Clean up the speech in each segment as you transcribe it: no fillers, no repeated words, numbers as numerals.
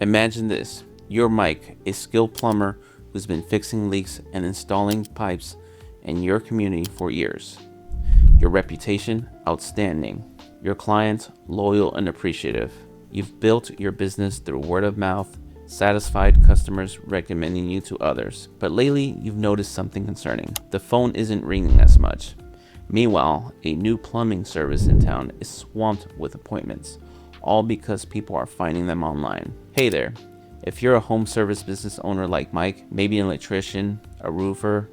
Imagine this. You're Mike, a skilled plumber who's been fixing leaks and installing pipes in your community for years. Your reputation, outstanding. Your clients, loyal and appreciative. You've built your business through word of mouth, satisfied customers recommending you to others. But lately, you've noticed something concerning. The phone isn't ringing as much. Meanwhile, a new plumbing service in town is swamped with appointments, all because people are finding them online. Hey there, if you're a home service business owner like Mike, maybe an electrician, a roofer,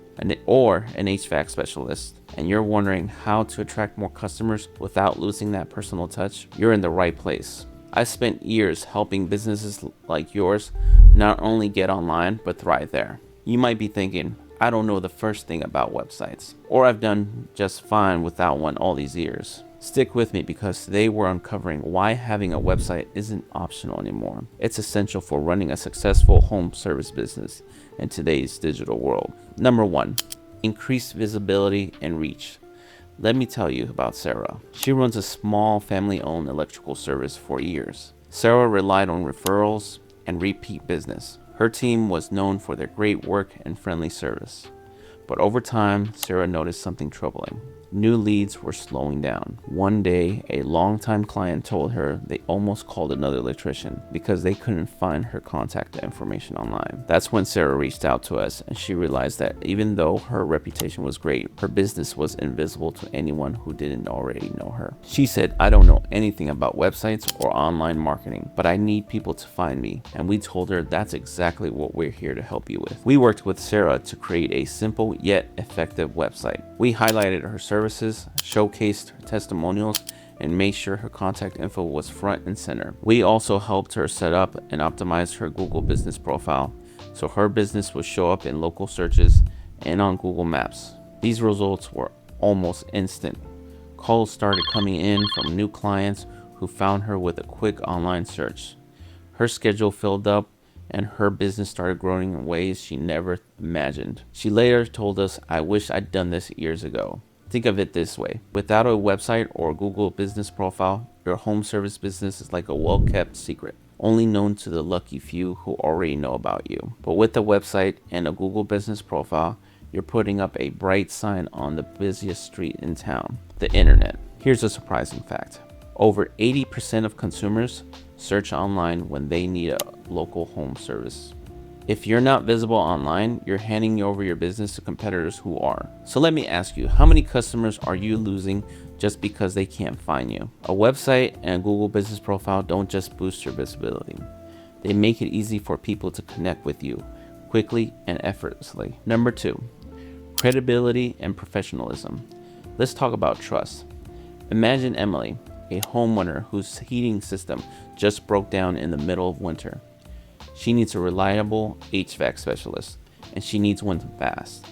or an HVAC specialist, and you're wondering how to attract more customers without losing that personal touch, you're in the right place. I spent years helping businesses like yours not only get online, but thrive there. You might be thinking, I don't know the first thing about websites, or I've done just fine without one all these years. Stick with me because today we're uncovering why having a website isn't optional anymore. It's essential for running a successful home service business in today's digital world. Number 1, increase visibility and reach. Let me tell you about Sarah. She runs a small family-owned electrical service for years. Sarah relied on referrals and repeat business. Her team was known for their great work and friendly service. But over time, Sarah noticed something troubling. New leads were slowing down. One day, a longtime client told her they almost called another electrician because they couldn't find her contact information online. That's when Sarah reached out to us, and she realized that even though her reputation was great, her business was invisible to anyone who didn't already know her. She said, I don't know anything about websites or online marketing, but I need people to find me. And we told her that's exactly what we're here to help you with. We worked with Sarah to create a simple yet effective website. We highlighted her services, showcased her testimonials, and made sure her contact info was front and center. We also helped her set up and optimize her Google business profile so her business would show up in local searches and on Google Maps. These results were almost instant. Calls started coming in from new clients who found her with a quick online search. Her schedule filled up and her business started growing in ways she never imagined. She later told us, I wish I'd done this years ago. Think of it this way. Without a website or Google business profile, your home service business is like a well-kept secret, only known to the lucky few who already know about you. But with a website and a Google business profile, you're putting up a bright sign on the busiest street in town, the internet. Here's a surprising fact. Over 80% of consumers search online when they need a local home service. If you're not visible online, you're handing over your business to competitors who are. So let me ask you, how many customers are you losing just because they can't find you? A website and a Google business profile don't just boost your visibility. They make it easy for people to connect with you quickly and effortlessly. Number 2, credibility and professionalism. Let's talk about trust. Imagine Emily, a homeowner whose heating system just broke down in the middle of winter. She needs a reliable HVAC specialist, and she needs one fast.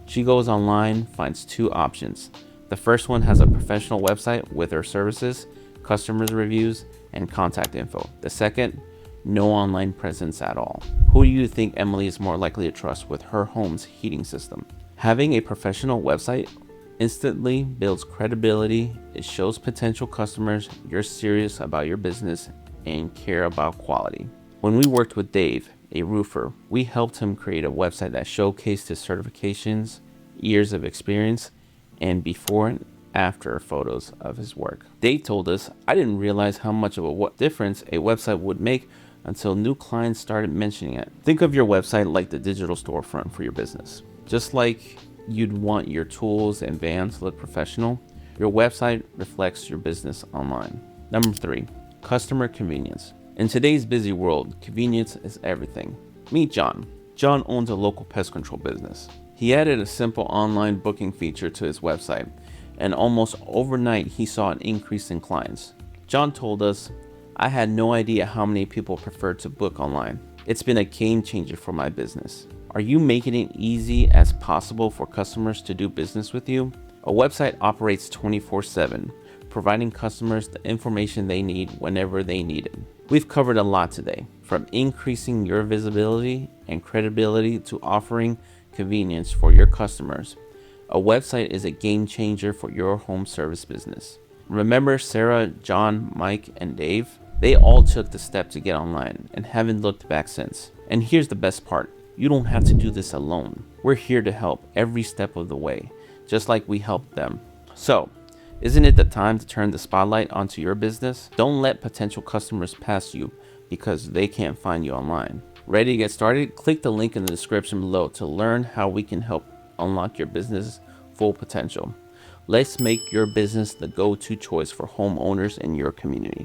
She goes online, finds 2 options. The first one has a professional website with her services, customers' reviews, and contact info. The second, no online presence at all. Who do you think Emily is more likely to trust with her home's heating system? Having a professional website instantly builds credibility. It shows potential customers you're serious about your business and care about quality. When we worked with Dave, a roofer, we helped him create a website that showcased his certifications, years of experience, and before and after photos of his work. Dave told us, I didn't realize how much of a difference a website would make until new clients started mentioning it. Think of your website like the digital storefront for your business. Just like you'd want your tools and vans to look professional, your website reflects your business online. Number 3, customer convenience. In today's busy world, convenience is everything. Meet John. John owns a local pest control business. He added a simple online booking feature to his website, and almost overnight he saw an increase in clients. John told us, I had no idea how many people prefer to book online. It's been a game changer for my business. Are you making it easy as possible for customers to do business with you? A website operates 24/7, providing customers the information they need whenever they need it. We've covered a lot today, from increasing your visibility and credibility to offering convenience for your customers. A website is a game changer for your home service business. Remember Sarah, John, Mike, and Dave? They all took the step to get online and haven't looked back since. And here's the best part. You don't have to do this alone. We're here to help every step of the way, just like we helped them. So, isn't it the time to turn the spotlight onto your business? Don't let potential customers pass you because they can't find you online. Ready to get started? Click the link in the description below to learn how we can help unlock your business full potential. Let's make your business the go-to choice for homeowners in your community.